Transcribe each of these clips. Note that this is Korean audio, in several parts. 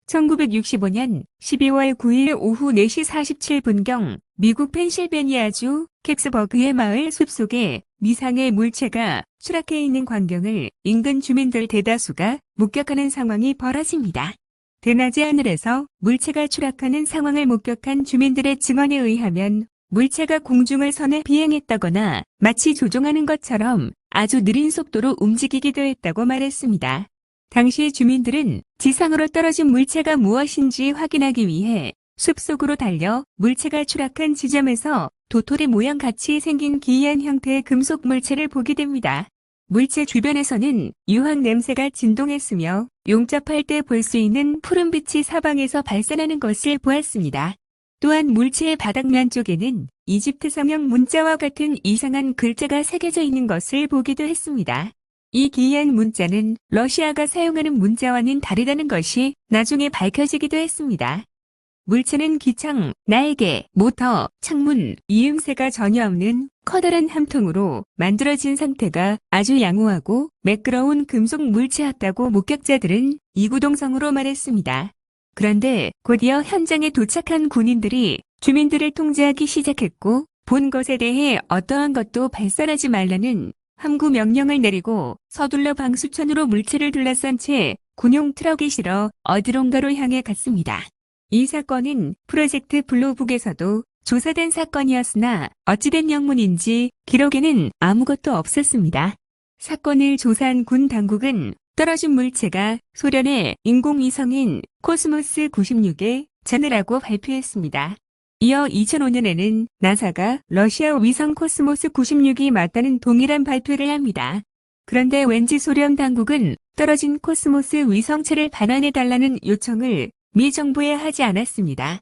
1965년 12월 9일 오후 4시 47분경 미국 펜실베니아주 캑스버그의 마을 숲속에 미상의 물체가 추락해 있는 광경을 인근 주민들 대다수가 목격하는 상황이 벌어집니다. 대낮의 하늘에서 물체가 추락하는 상황을 목격한 주민들의 증언에 의하면 물체가 공중을 선해 비행했다거나 마치 조종하는 것처럼 아주 느린 속도로 움직이기도 했다고 말했습니다. 당시 주민들은 지상으로 떨어진 물체가 무엇인지 확인하기 위해 숲속으로 달려 물체가 추락한 지점에서 도토리 모양 같이 생긴 기이한 형태의 금속 물체를 보게 됩니다. 물체 주변에서는 유황 냄새가 진동했으며 용접할 때 볼 수 있는 푸른빛이 사방에서 발산하는 것을 보았습니다. 또한 물체의 바닥면 쪽에는 이집트 성형 문자와 같은 이상한 글자가 새겨져 있는 것을 보기도 했습니다. 이 기이한 문자는 러시아가 사용하는 문자와는 다르다는 것이 나중에 밝혀지기도 했습니다. 물체는 기창, 날개, 모터, 창문, 이음새가 전혀 없는 커다란 함통으로 만들어진 상태가 아주 양호하고 매끄러운 금속 물체였다고 목격자들은 이구동성으로 말했습니다. 그런데 곧이어 현장에 도착한 군인들이 주민들을 통제하기 시작했고 본 것에 대해 어떠한 것도 발산하지 말라는 함구 명령을 내리고 서둘러 방수천으로 물체를 둘러싼 채 군용 트럭에 실어 어디론가로 향해 갔습니다. 이 사건은 프로젝트 블루북에서도 조사된 사건이었으나 어찌된 영문인지 기록에는 아무것도 없었습니다. 사건을 조사한 군 당국은 떨어진 물체가 소련의 인공위성인 코스모스 96의 잔해라고 발표했습니다. 이어 2005년에는 나사가 러시아 위성 코스모스 96이 맞다는 동일한 발표를 합니다. 그런데 왠지 소련 당국은 떨어진 코스모스 위성체를 반환해달라는 요청을 미 정부에 하지 않았습니다.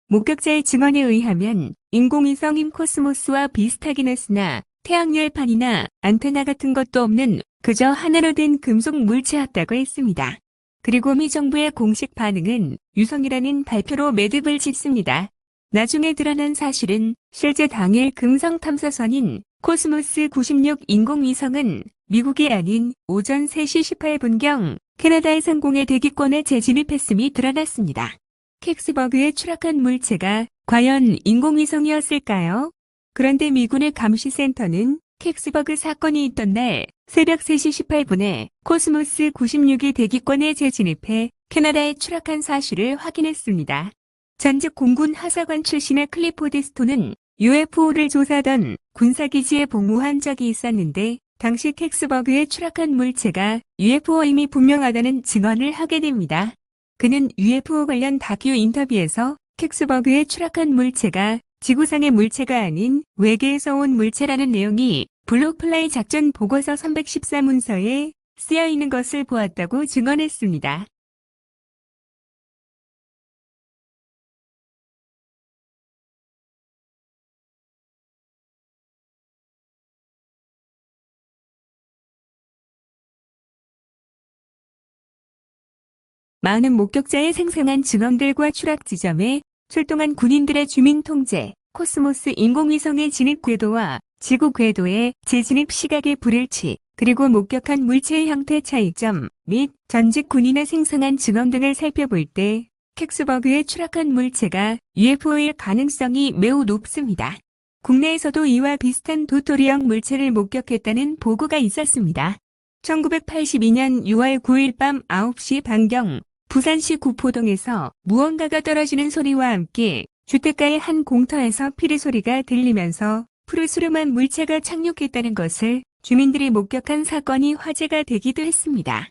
목격자의 증언에 의하면 인공위성인 코스모스와 비슷하긴 했으나 태양열판이나 안테나 같은 것도 없는 그저 하나로 된 금속 물체였다고 했습니다. 그리고 미 정부의 공식 반응은 유성이라는 발표로 매듭을 짓습니다. 나중에 드러난 사실은 실제 당일 금성 탐사선인 코스모스 96 인공위성은 미국이 아닌 오전 3시 18분경 캐나다의 상공의 대기권에 재진입했음이 드러났습니다. 캑스버그에 추락한 물체가 과연 인공위성이었을까요? 그런데 미군의 감시센터는 캑스버그 사건이 있던 날 새벽 3시 18분에 코스모스 96이 대기권에 재진입해 캐나다에 추락한 사실을 확인했습니다. 전직 공군 하사관 출신의 클리포드 스톤은 UFO를 조사하던 군사기지에 복무한 적이 있었는데 당시 캑스버그에 추락한 물체가 UFO임이 분명하다는 증언을 하게 됩니다. 그는 UFO 관련 다큐 인터뷰에서 캑스버그에 추락한 물체가 지구상의 물체가 아닌 외계에서 온 물체라는 내용이 블록플라이 작전 보고서 314문서에 쓰여 있는 것을 보았다고 증언했습니다. 많은 목격자의 생생한 증언들과 추락 지점에 출동한 군인들의 주민 통제, 코스모스 인공위성의 진입 궤도와 지구 궤도의 재진입 시각의 불일치, 그리고 목격한 물체의 형태 차이점 및 전직 군인의 생생한 증언 등을 살펴볼 때 캑스버그에 추락한 물체가 UFO일 가능성이 매우 높습니다. 국내에서도 이와 비슷한 도토리형 물체를 목격했다는 보고가 있었습니다. 1982년 6월 9일 밤 9시 반경 부산시 구포동에서 무언가가 떨어지는 소리와 함께 주택가의 한 공터에서 피리 소리가 들리면서 푸르스름한 물체가 착륙했다는 것을 주민들이 목격한 사건이 화제가 되기도 했습니다.